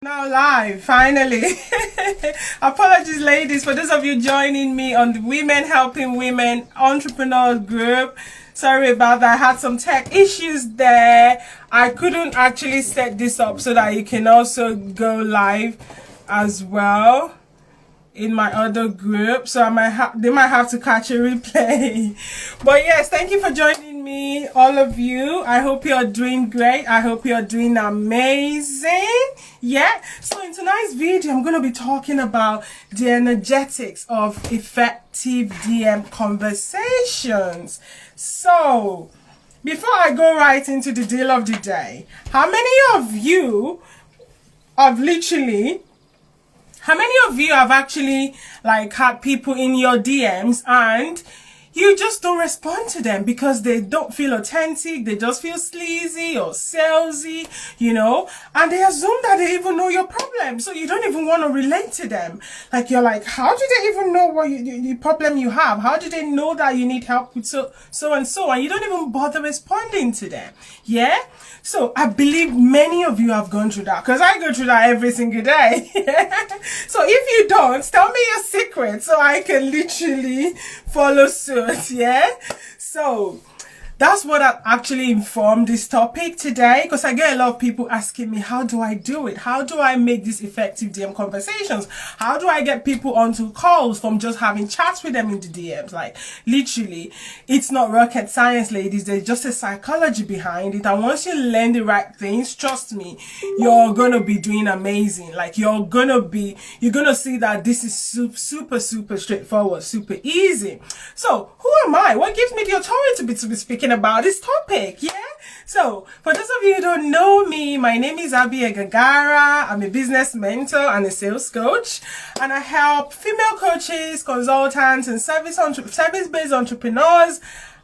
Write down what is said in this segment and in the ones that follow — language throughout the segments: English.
Now live, finally. Apologies, ladies, for those of you joining me on the Women Helping Women Entrepreneurs group. Sorry about that. I had some tech issues there. I couldn't actually set this up so that you can also go live as well in my other group, so they might have to catch a replay. But yes, thank you for joining me, all of you. I hope you're doing great. I hope you're doing amazing. Yeah, so in tonight's video I'm going to be talking about the energetics of effective DM conversations. So before I go right into the deal of the day, how many of you have actually like had people in your DMs and you just don't respond to them because they don't feel authentic, they just feel sleazy or salesy, you know, and they assume that they even know your problem, so you don't even want to relate to them. Like, you're like, how do they even know what the problem you have? How do they know that you need help with so and so, and you don't even bother responding to them? Yeah, so I believe many of you have gone through that, because I go through that every single day. So if you don't, tell me your secret so I can literally follow suit. Yeah, so that's what I actually informed this topic today, because I get a lot of people asking me, how do I do it? How do I make these effective DM conversations? How do I get people onto calls from just having chats with them in the DMs? Like, literally, it's not rocket science, ladies. There's just a psychology behind it, and once you learn the right things, trust me, you're gonna be doing amazing. Like, you're gonna see that this is super straightforward, super easy. So who am I? What gives me the authority to be speaking about this topic? Yeah, so for those of you who don't know me, my name is Abby Gagara. I'm a business mentor and a sales coach, and I help female coaches, consultants, and service-based entrepreneurs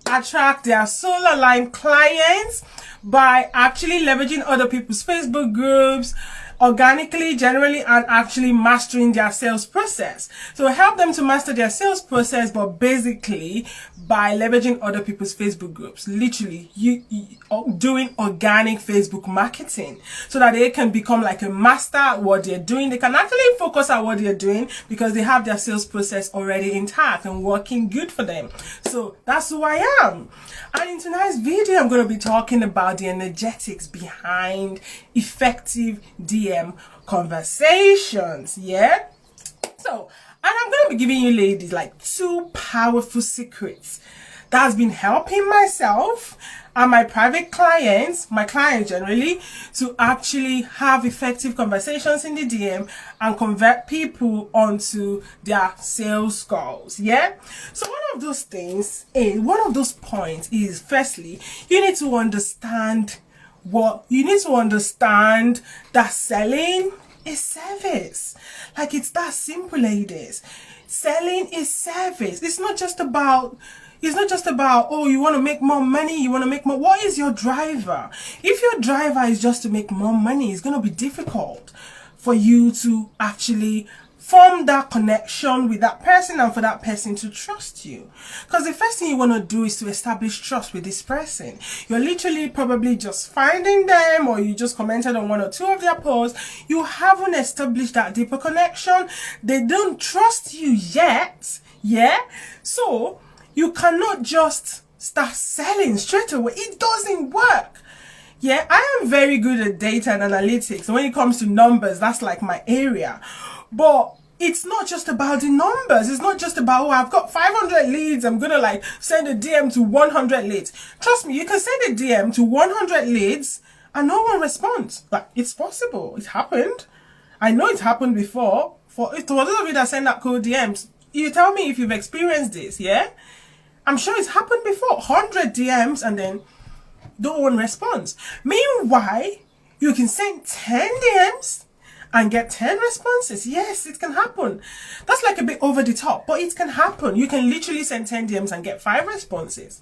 attract their soul-aligned clients by actually leveraging other people's Facebook groups organically, generally, and actually mastering their sales process. So help them to master their sales process, but basically by leveraging other people's Facebook groups. Literally, you doing organic Facebook marketing so that they can become like a master at what they're doing. They can actually focus on what they're doing because they have their sales process already intact and working good for them. So that's who I am. And in tonight's video, I'm going to be talking about the energetics behind effective DM conversations. Yeah, so, and I'm going to be giving you ladies like 2 powerful secrets that has been helping myself and my private clients, my clients generally, to actually have effective conversations in the DM and convert people onto their sales goals. Yeah, so one of those points is, firstly, you need to understand that selling is service. Like, it's that simple, ladies. Selling is service. It's not just about, oh, you want to make more money, what is your driver? If your driver is just to make more money, it's going to be difficult for you to actually form that connection with that person and for that person to trust you. Because the first thing you want to do is to establish trust with this person. You're literally probably just finding them, or you just commented on 1 or 2 of their posts. You haven't established that deeper connection. They don't trust you yet. Yeah, so you cannot just start selling straight away. It doesn't work. Yeah, I am very good at data and analytics. When it comes to numbers, that's like my area. But it's not just about the numbers. It's not just about, oh, I've got 500 leads, I'm gonna like send a DM to 100 leads. Trust me, you can send a DM to 100 leads and no one responds. Like, it's possible. It happened. I know it's happened before. For those of you that send out cold DMs, you tell me if you've experienced this. Yeah, I'm sure it's happened before. 100 DMs and then no one responds. Meanwhile, you can send 10 DMs and get 10 responses. Yes, it can happen. That's like a bit over the top, but it can happen. You can literally send 10 DMs and get 5 responses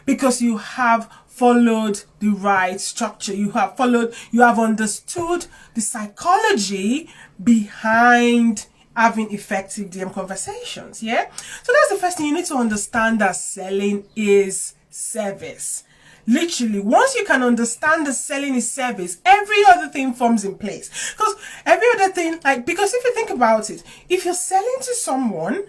because you have followed the right structure. You have understood the psychology behind having effective DM conversations. Yeah, so that's the first thing. You need to understand that selling is service. Literally, once you can understand the selling is service, every other thing forms in place. Because every getting, like, because if you think about it, if you're selling to someone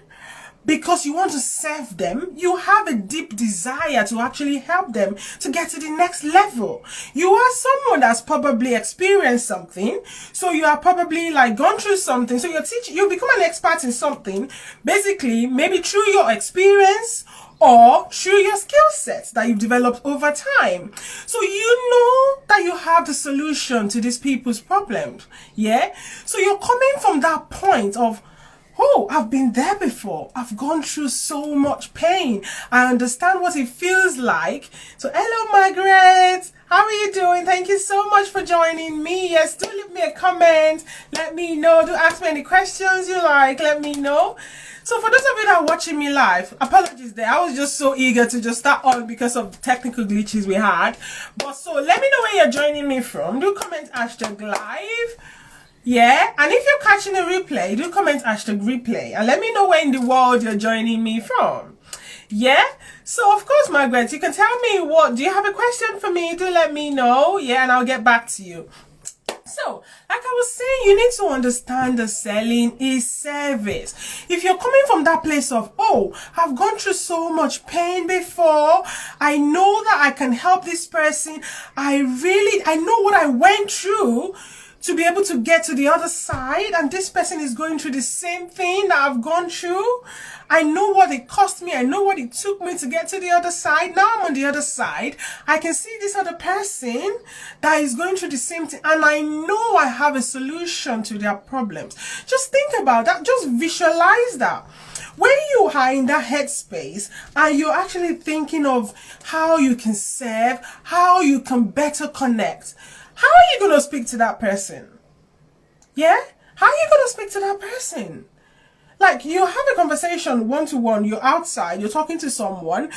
because you want to serve them, you have a deep desire to actually help them to get to the next level. You are someone that's probably experienced something, so you are probably like gone through something, so you become an expert in something, basically maybe through your experience or through your skill sets that you've developed over time. So you know that you have the solution to these people's problems. Yeah, so you're coming from that point of, oh, I've been there before. I've gone through so much pain. I understand what it feels like. So hello, Margaret. How are you doing? Thank you so much for joining me. Yes, do leave me a comment. Let me know. Do ask me any questions you like. Let me know. So for those of you that are watching me live, apologies there. I was just so eager to just start on because of the technical glitches we had. But so let me know where you're joining me from. Do comment #live. Yeah, and if you're catching a replay, do comment #replay and let me know where in the world you're joining me from. Yeah, so of course, Margaret, you can tell me do you have a question for me? Do let me know. Yeah, and I'll get back to you. So, like I was saying, you need to understand that selling is service. If you're coming from that place of, oh, I've gone through so much pain before, I know that I can help this person, I know what I went through to be able to get to the other side, and this person is going through the same thing that I've gone through. I know what it cost me. I know what it took me to get to the other side. Now I'm on the other side. I can see this other person that is going through the same thing, and I know I have a solution to their problems. Just think about that. Just visualize that. When you are in that headspace and you're actually thinking of how you can serve, how you can better connect, how are you going to speak to that person? Yeah? How are you going to speak to that person? Like, you have a conversation one-to-one, you're outside, you're talking to someone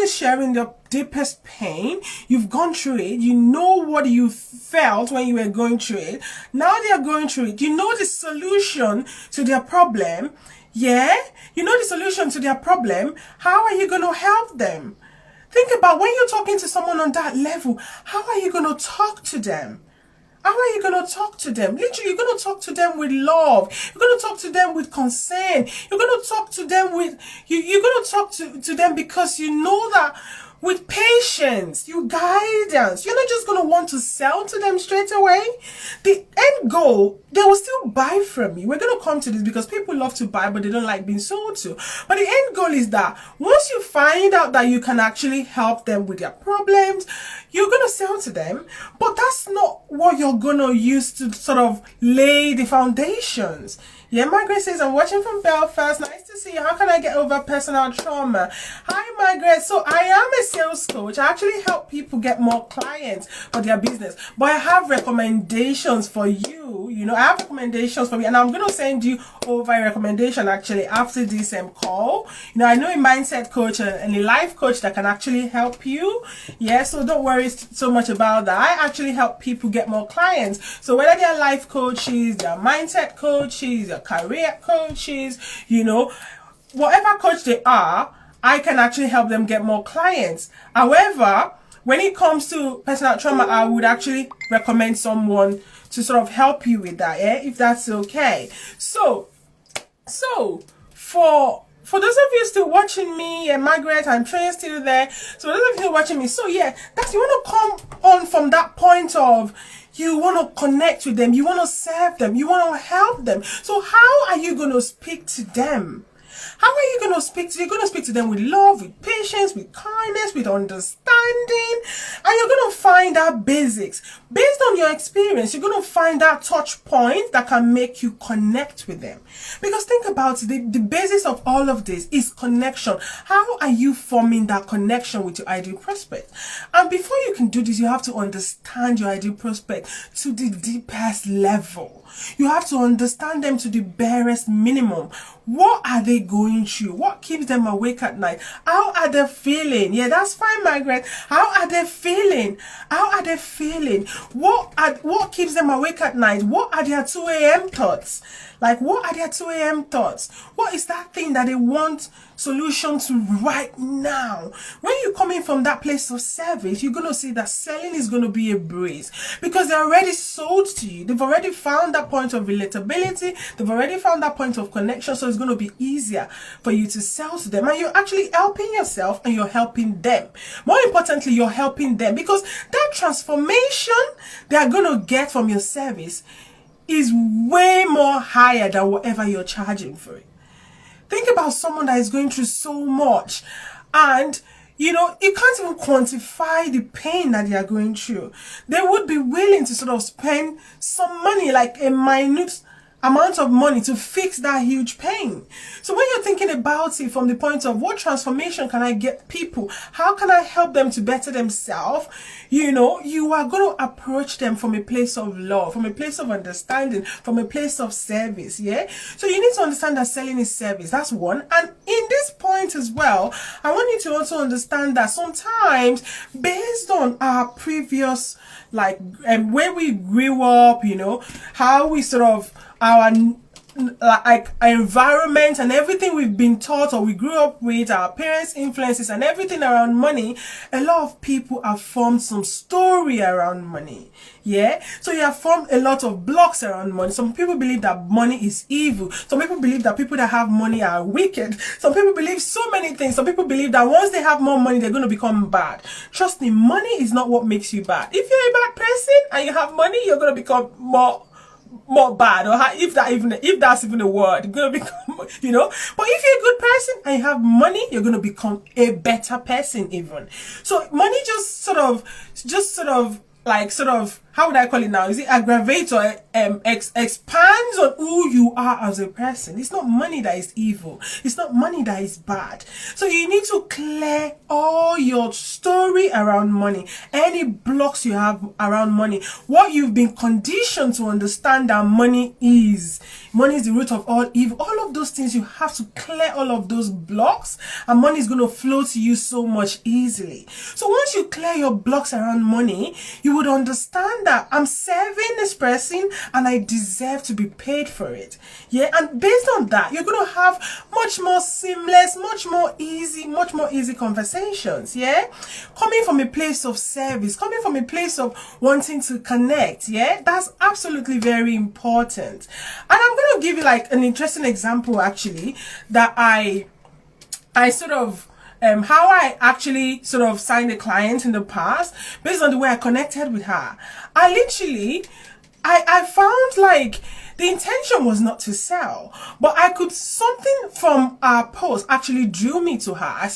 is sharing their deepest pain, you've gone through it, you know what you felt when you were going through it, now they are going through it, you know the solution to their problem, yeah? You know the solution to their problem, how are you going to help them? Think about when you're talking to someone on that level, how are you going to talk to them? How are you going to talk to them? Literally, you're going to talk to them with love. You're going to talk to them with concern. You're going to talk to them with, you're going to talk to them because you know that with patience, your guidance, you're not just going to want to sell to them straight away. The end goal, they will still buy from you. We're going to come to this because people love to buy, but they don't like being sold to. But the end goal is that once you find out that you can actually help them with their problems, you're going to sell to them. But that's not what you're going to use to sort of lay the foundations. Yeah, Margaret says, I'm watching from Belfast. Nice to see you. How can I get over personal trauma? Hi, Margaret. So I am a sales coach. I actually help people get more clients for their business. But I have recommendations for you. You know, I have recommendations for you. And I'm going to send you over a recommendation actually after this call. You know, I know a mindset coach and a life coach that can actually help you. Yeah, so don't worry so much about that. I actually help people get more clients. So whether they're life coaches, they're mindset coaches, they're career coaches, you know, whatever coach they are, I can actually help them get more clients. However, when it comes to personal trauma, I would actually recommend someone to sort of help you with that, yeah, if that's okay. So for those of you still watching me, and Margaret, I'm sure you're still there. So those of you watching me, so yeah, that's, you want to come on from that point of, you want to connect with them, you want to serve them, you want to help them. So how are you going to speak to them? How are you going to speak to them? You're going to speak to them with love, with patience, with kindness, with understanding. And you're going to find out basics. Based on your experience, you're going to find that touch point that can make you connect with them. Because think about it, the basis of all of this is connection. How are you forming that connection with your ideal prospect? And before you can do this, you have to understand your ideal prospect to the deepest level. You have to understand them to the barest minimum. What are they going through? What keeps them awake at night? How are they feeling? Yeah, that's fine, Margaret. How are they feeling? How are they feeling? What keeps them awake at night? What are their 2 a.m. thoughts? Like, what are their 2 a.m. thoughts? What is that thing that they want solution to right now. When you're coming from that place of service, you're going to see that selling is going to be a breeze because they're already sold to you. They've already found that point of relatability. They've already found that point of connection. So it's going to be easier for you to sell to them. And you're actually helping yourself and you're helping them. More importantly, you're helping them because that transformation they are going to get from your service is way more higher than whatever you're charging for it. Think about someone that is going through so much and you can't even quantify the pain that they are going through. They would be willing to sort of spend some money, like a minute amount of money, to fix that huge pain. So when you're thinking about it from the point of what transformation can I get people, how can I help them to better themselves, you are going to approach them from a place of love, from a place of understanding, from a place of service. Yeah, so you need to understand that selling is service. That's one. And in this point as well, I want you to also understand that sometimes based on our previous where we grew up, how we sort of our environment and everything we've been taught or we grew up with, our parents' influences and everything around money, a lot of people have formed some story around money. Yeah, so you have formed a lot of blocks around money. Some people believe that money is evil. Some people believe that people that have money are wicked. Some people believe so many things. Some people believe that once they have more money, they're going to become bad. Trust me, money is not what makes you bad. If you're a bad person and you have money, you're going to become more bad, or if that's even a word, you're gonna become, but if you're a good person and you have money, you're gonna become a better person even. So money just sort of how would I call it now? Is it aggravates or expands on who you are as a person? It's not money that is evil. It's not money that is bad. So you need to clear all your story around money, any blocks you have around money, what you've been conditioned to understand that money is. Money is the root of all evil. All of those things, you have to clear all of those blocks, and money is going to flow to you so much easily. So once you clear your blocks around money, you would understand that I'm serving this person and I deserve to be paid for it. Yeah, and based on that, you're going to have much more seamless, much more easy conversations. Yeah, coming from a place of service, coming from a place of wanting to connect. Yeah, that's absolutely very important. And I'm going to give you like an interesting example actually that I sort of how I actually sort of signed a client in the past based on the way I connected with her. I found like the intention was not to sell, but something from our post actually drew me to her.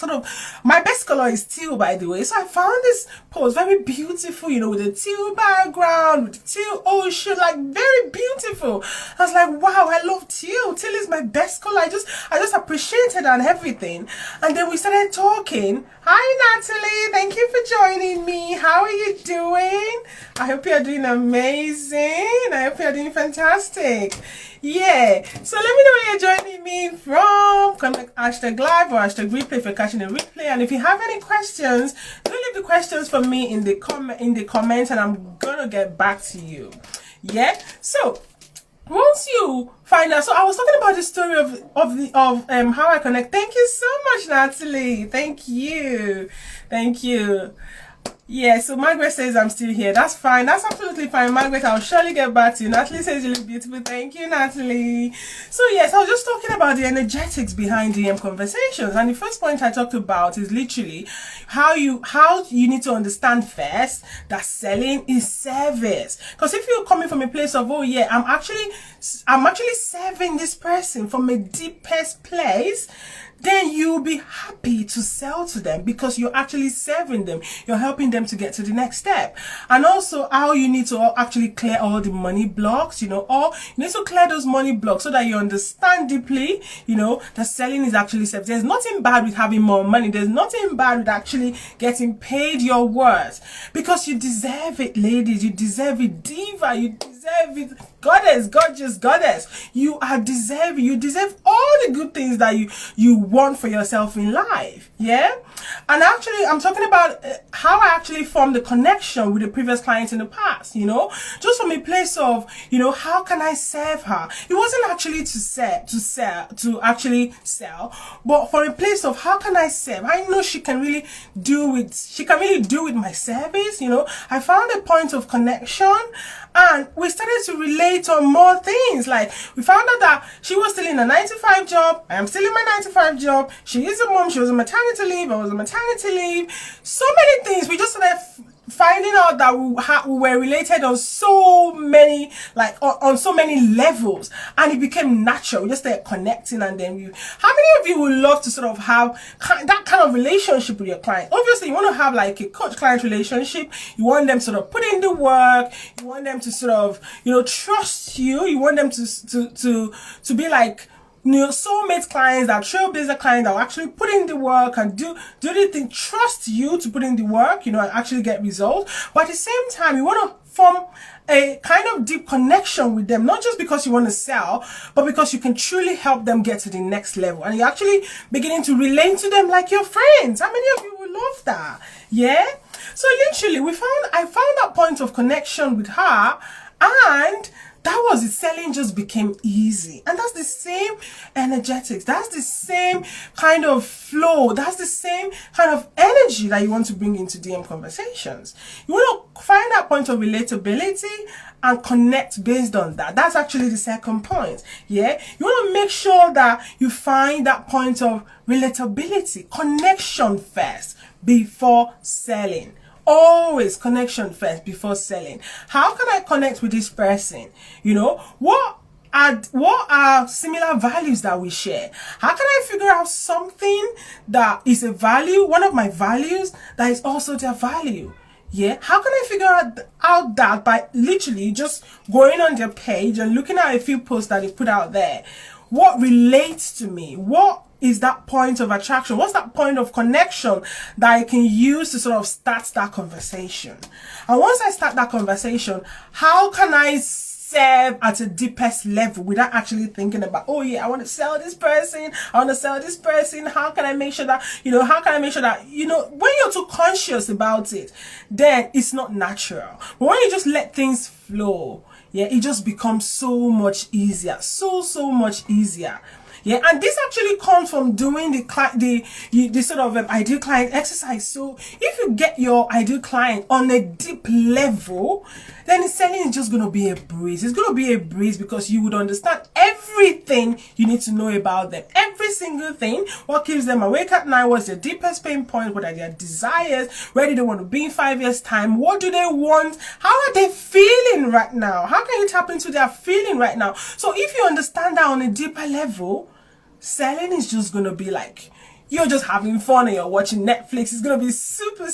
My best color is teal, by the way. So I found this post very beautiful, with a teal background, with the teal ocean, like very beautiful. I was like, wow, I love teal. Teal is my best color. I just appreciated and everything. And then we started talking. Hi, Natalie. Thank you for joining me. How are you doing? I hope you're doing amazing. I hope you're doing fantastic. Yeah, so let me know where you're joining me from. Comment hashtag live or hashtag replay if you're catching a replay. And if you have any questions, do leave the questions for me in the comments, and I'm gonna get back to you. Yeah, so once you find out, so I was talking about the story of how I connect. Thank you so much, Natalie. Thank you. Yeah, so Margaret says I'm still here. That's fine. That's absolutely fine, Margaret. I'll surely get back to you. Natalie says you look beautiful. Thank you, Natalie. So yes, I was just talking about the energetics behind DM conversations, and the first point I talked about is literally how you need to understand first that selling is service. Because if you're coming from a place of, oh yeah, I'm actually serving this person from a deepest place, then you'll be happy to sell to them because you're actually serving them. You're helping them to get to the next step. And also how you need to actually clear all the money blocks, or you need to clear those money blocks so that you understand deeply, that selling is actually service. There's nothing bad with having more money. There's nothing bad with actually getting paid your worth, because you deserve it, ladies. You deserve it, diva. You deserve it, goddess, gorgeous goddess. You are deserving. You deserve all the good things that you want for yourself in life. Yeah. And actually, I'm talking about how I actually formed the connection with the previous clients in the past, you know, just from a place of, you know, how can I serve her? It wasn't actually to actually sell, but for a place of how can I serve? I know she can really do with my service, you know. I found a point of connection, and we started to relate on more things. Like, we found out that she was still in a 9-to-5 job. I am still in my 9-to-5 job. She is a mom. She was on maternity leave. I was on maternity leave. So many things. We just started finding out that we were related on so many, like on so many levels, and it became natural. We just started connecting, and then how many of you would love to sort of have that kind of relationship with your client? Obviously, you want to have like a coach-client relationship. You want them to sort of put in the work. You want them to sort of, you know, trust you. You want them to be like, you know, soulmate clients, that trailblazer clients that will actually put in the work and do the thing, trust you to put in the work, you know, and actually get results. But at the same time, you want to form a kind of deep connection with them, not just because you want to sell, but because you can truly help them get to the next level, and you're actually beginning to relate to them like your friends. How many of you would love that? Yeah. So literally, I found that point of connection with her, and that was it. Selling just became easy. And that's the same energetics. That's the same kind of flow. That's the same kind of energy that you want to bring into DM conversations. You want to find that point of relatability and connect based on that. That's actually the second point. Yeah. You want to make sure that you find that point of relatability, connection first before selling. Always connection first before selling. How can I connect with this person? You know, what are similar values that we share? How can I figure out something that is a value, one of my values, that is also their value? Yeah, how can I figure out that by literally just going on their page and looking at a few posts that they put out there? What relates to me? What is that point of attraction? What's that point of connection that I can use to sort of start that conversation? And once I start that conversation, how can I serve at a deepest level without actually thinking about, oh yeah, I want to sell this person, I want to sell this person. How can I make sure that, you know, when you're too conscious about it, then it's not natural. But when you just let things flow, yeah, it just becomes so much easier, so much easier. Yeah, and this actually comes from doing the sort of ideal client exercise. So if you get your ideal client on a deep level, then selling is just going to be a breeze. It's going to be a breeze because you would understand everything you need to know about them. Every single thing. What keeps them awake at night? What's their deepest pain point? What are their desires? Where do they want to be in 5 years' time? What do they want? How are they feeling right now? How can you tap into their feeling right now? So if you understand that on a deeper level, selling is just going to be like, you're just having fun and you're watching Netflix. It's going to be super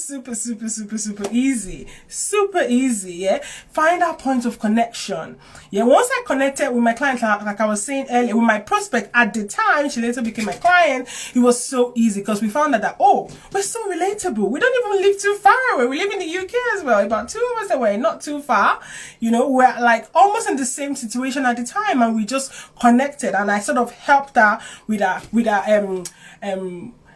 easy. Super easy, yeah? Find that point of connection. Yeah, once I connected with my client, like I was saying earlier, with my prospect at the time, she later became my client, it was so easy because we found out that, oh, we're so relatable. We don't even live too far away. We live in the UK as well, about 2 hours away, not too far. You know, we're like almost in the same situation at the time, and we just connected, and I sort of helped her with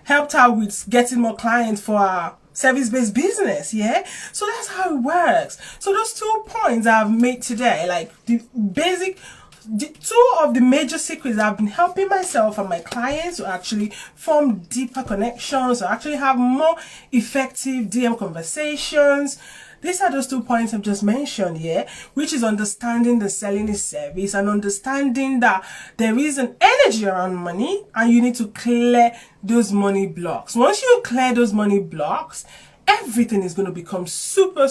helped her with getting more clients for our service-based business. Yeah, so that's how it works. So those 2 points I've made today, like two of the major secrets I've been helping myself and my clients to actually form deeper connections, to actually have more effective DM conversations. These are those 2 points I've just mentioned here, which is understanding the selling is service and understanding that there is an energy around money and you need to clear those money blocks. Once you clear those money blocks, everything is going to become super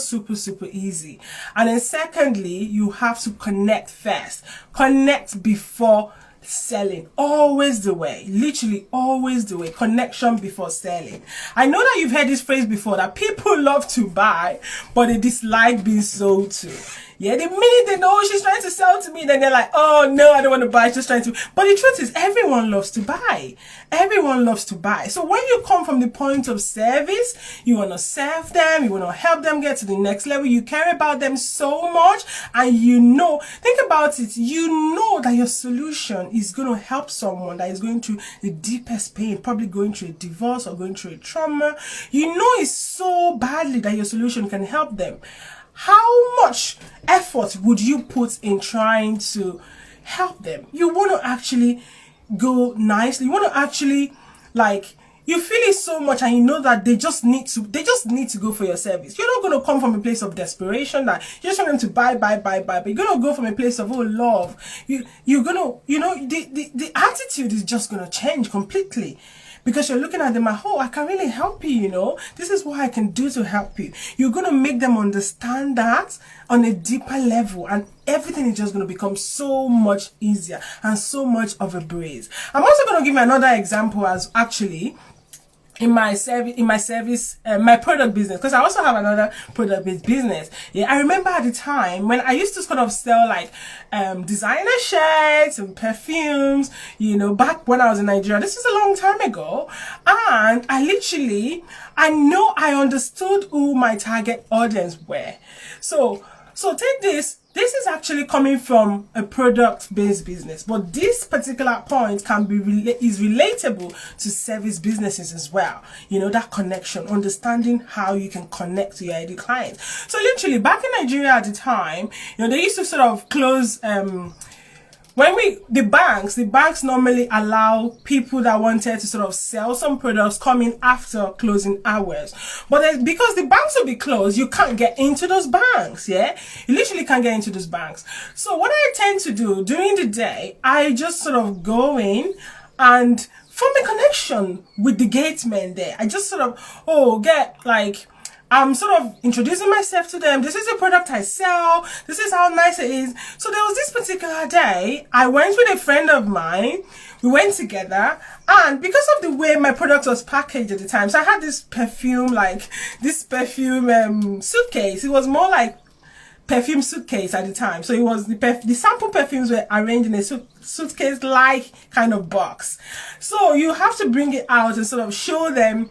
easy. And then secondly, you have to connect first. Connect before selling. Always the way. Literally always the way. Connection before selling. I know that you've heard this phrase before, that people love to buy, but they dislike being sold to. Yeah, the minute they know she's trying to sell to me, then they're like, oh no, I don't want to buy, she's trying to. But the truth is, everyone loves to buy. Everyone loves to buy. So when you come from the point of service, you want to serve them, you want to help them get to the next level, you care about them so much, and you know, think about it, you know that your solution is going to help someone that is going through the deepest pain, probably going through a divorce or going through a trauma. You know it so badly that your solution can help them. How much effort would you put in trying to help them? You want to actually go nicely. You want to actually, like, you feel it so much, and you know that they just need to go for your service. You're not going to come from a place of desperation that you just want them to buy, but you're going to go from a place of, oh, love. You're going to, you know, the attitude is just going to change completely. Because you're looking at them like, oh, I can really help you, you know. This is what I can do to help you. You're going to make them understand that on a deeper level, and everything is just going to become so much easier and so much of a breeze. I'm also going to give you another example as actually in my service, my product business, because I also have another product-based business. Yeah, I remember at the time when I used to sort of sell like designer shirts and perfumes, you know, back when I was in Nigeria. This was a long time ago, and I know I understood who my target audience were. So take this. This is actually coming from a product-based business, but this particular point can be is relatable to service businesses as well. You know, that connection, understanding how you can connect to your ideal clients. So literally, back in Nigeria at the time, you know, they used to sort of close. The banks normally allow people that wanted to sort of sell some products come in after closing hours. But because the banks will be closed, you can't get into those banks, yeah? You literally can't get into those banks. So what I tend to do during the day, I just sort of go and form a connection with the gateman there. I just sort of, I'm sort of introducing myself to them. This is a product I sell. This is how nice it is. So there was this particular day, I went with a friend of mine. We went together, and because of the way my product was packaged at the time, so I had this perfume suitcase. It was more like perfume suitcase at the time. So it was the sample perfumes were arranged in a suitcase like kind of box. So you have to bring it out and sort of show them,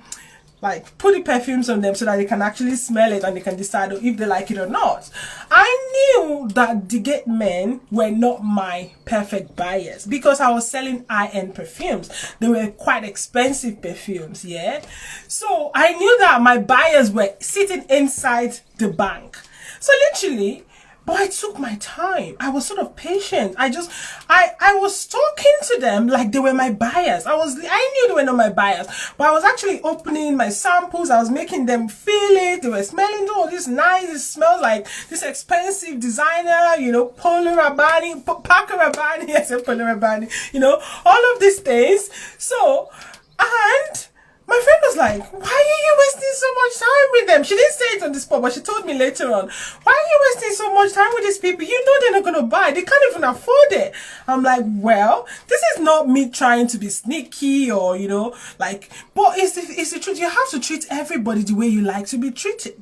like put the perfumes on them so that they can actually smell it and they can decide if they like it or not. I knew that the gate men were not my perfect buyers because I was selling high-end perfumes. They were quite expensive perfumes, yeah? So I knew that my buyers were sitting inside the bank. So literally, but I took my time. I was sort of patient. I was talking to them like they were my buyers. I knew they were not my buyers, but I was actually opening my samples. I was making them feel it. They were smelling, oh, this nice. It smells like this expensive designer, you know, Polo Rabanne, Paco Rabanne, yes, Polo Rabanne, you know, all of these things. So, and my friend was like, why are you wasting so much time with them? She didn't say it on the spot, but she told me later on, why are you wasting so much time with these people? You know they're not going to buy. They can't even afford it. I'm like, well, this is not me trying to be sneaky or, you know, like, but it's the truth. You have to treat everybody the way you like to be treated.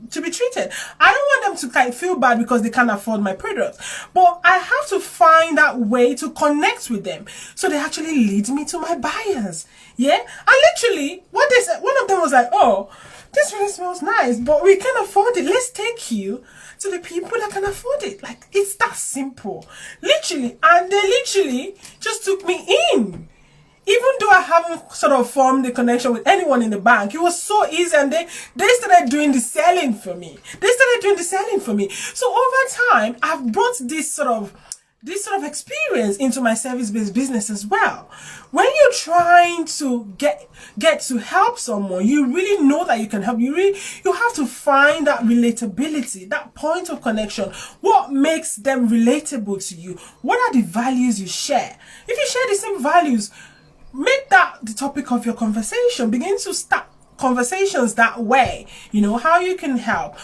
I don't want them to kind of feel bad because they can't afford my product, but I have to find that way to connect with them so they actually lead me to my buyers. Yeah, and literally, what they said, one of them was like, oh, this really smells nice, but we can afford it. Let's take you to the people that can afford it. Like, it's that simple. Literally, and they literally just took me in. Even though I haven't sort of formed a connection with anyone in the bank, it was so easy, and they started doing the selling for me. So over time, I've brought this sort of experience into my service-based business as well. When you're trying to get to help someone, you really know that you can help. You have to find that relatability, that point of connection. What makes them relatable to you? What are the values you share? If you share the same values, make that the topic of your conversation. Begin to start conversations that way. You know, how you can help.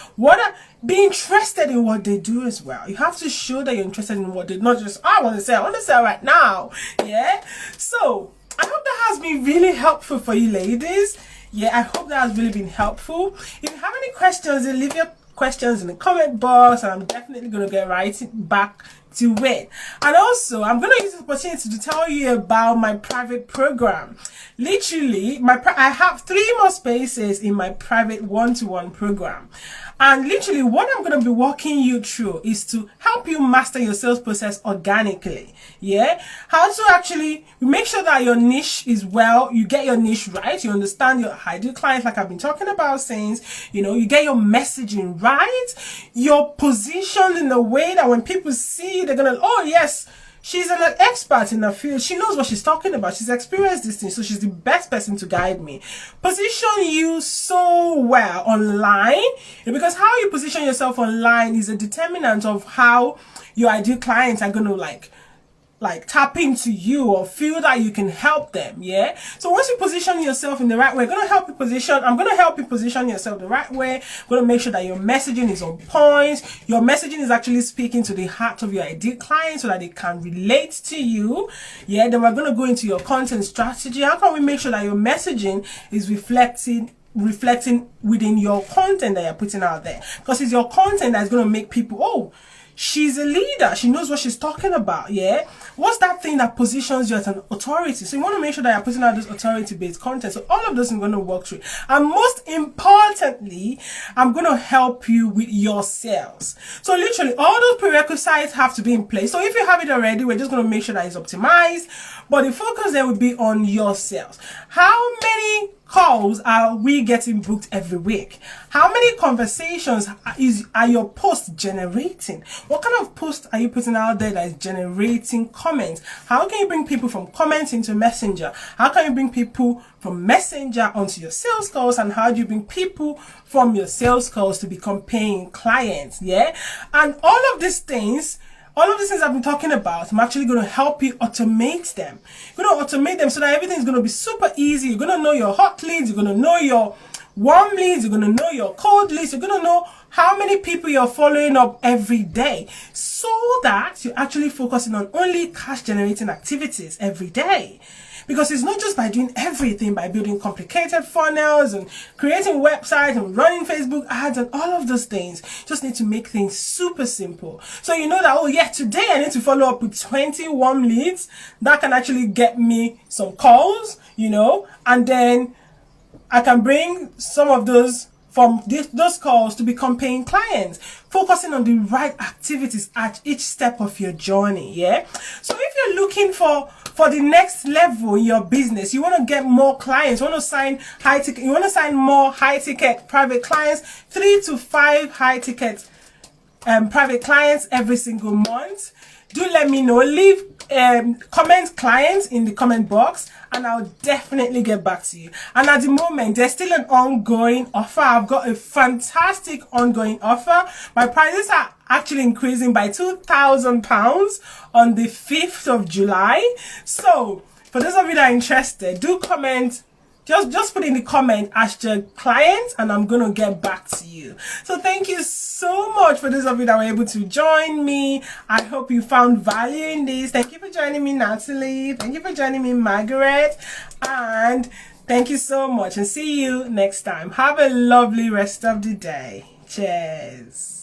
Be interested in what they do as well. You have to show that you're interested in what they do, not just, I want to sell right now. Yeah. So I hope that has been really helpful for you ladies. Yeah, I hope that has really been helpful. If you have any questions, then leave your questions in the comment box, and I'm definitely going to get right back to it. And also, I'm going to use this opportunity to tell you about my private program. Literally, I have 3 more spaces in my private one-to-one program. And literally, what I'm going to be walking you through is to help you master your sales process organically. Yeah, how to actually make sure that your niche is you get your niche right, you understand your ideal clients, like I've been talking about since, you get your messaging right, your position in a way that when people see you, they're gonna, oh yes, she's an expert in the field. She knows what she's talking about. She's experienced this thing, so she's the best person to guide me. Position you so well online, because how you position yourself online is a determinant of how your ideal clients are going to like tap into you or feel that you can help them. Yeah, so once you position yourself in the right way, I'm going to help you position yourself the right way. I'm going to make sure that your messaging is on point, your messaging is actually speaking to the heart of your ideal client so that they can relate to you. Yeah, then we're going to go into your content strategy. How can we make sure that your messaging is reflecting within your content that you're putting out there? Because it's your content that's going to make people, oh, she's a leader, she knows what she's talking about. Yeah, what's that thing that positions you as an authority? So you want to make sure that you're putting out this authority-based content. So all of those I'm going to work through, and most importantly, I'm going to help you with your sales. So literally all those prerequisites have to be in place. So if you have it already, we're just going to make sure that it's optimized, but the focus there will be on your sales. How many calls are we getting booked every week? How many conversations are your posts generating? What kind of post are you putting out there that is generating comments? How can you bring people from comments into Messenger? How can you bring people from Messenger onto your sales calls? And how do you bring people from your sales calls to become paying clients? Yeah, and all of these things I've been talking about, I'm actually going to help you automate them. You're going to automate them so that everything is going to be super easy. You're going to know your hot leads. You're going to know your warm leads. You're going to know your cold leads. You're going to know how many people you're following up every day, so that you're actually focusing on only cash generating activities every day. Because it's not just by doing everything, by building complicated funnels and creating websites and running Facebook ads and all of those things. Just need to make things super simple. So you know that, oh yeah, today I need to follow up with 20 warm leads. That can actually get me some calls, and then I can bring some of those from those calls to become paying clients, focusing on the right activities at each step of your journey. Yeah, so if you're looking for the next level in your business, you want to get more clients, you want to sign more high ticket private clients, 3 to 5 high ticket private clients every single month, do let me know. Leave comment clients in the comment box, and I'll definitely get back to you. And at the moment, there's still an ongoing offer. I've got a fantastic ongoing offer. My prices are actually increasing by £2,000 on the 5th of July. So for those of you that are interested, do comment. Just put in the comment #client, and I'm gonna get back to you. So thank you so much for those of you that were able to join me. I hope you found value in this. Thank you for joining me, Natalie. Thank you for joining me, Margaret. And thank you so much, and see you next time. Have a lovely rest of the day. Cheers.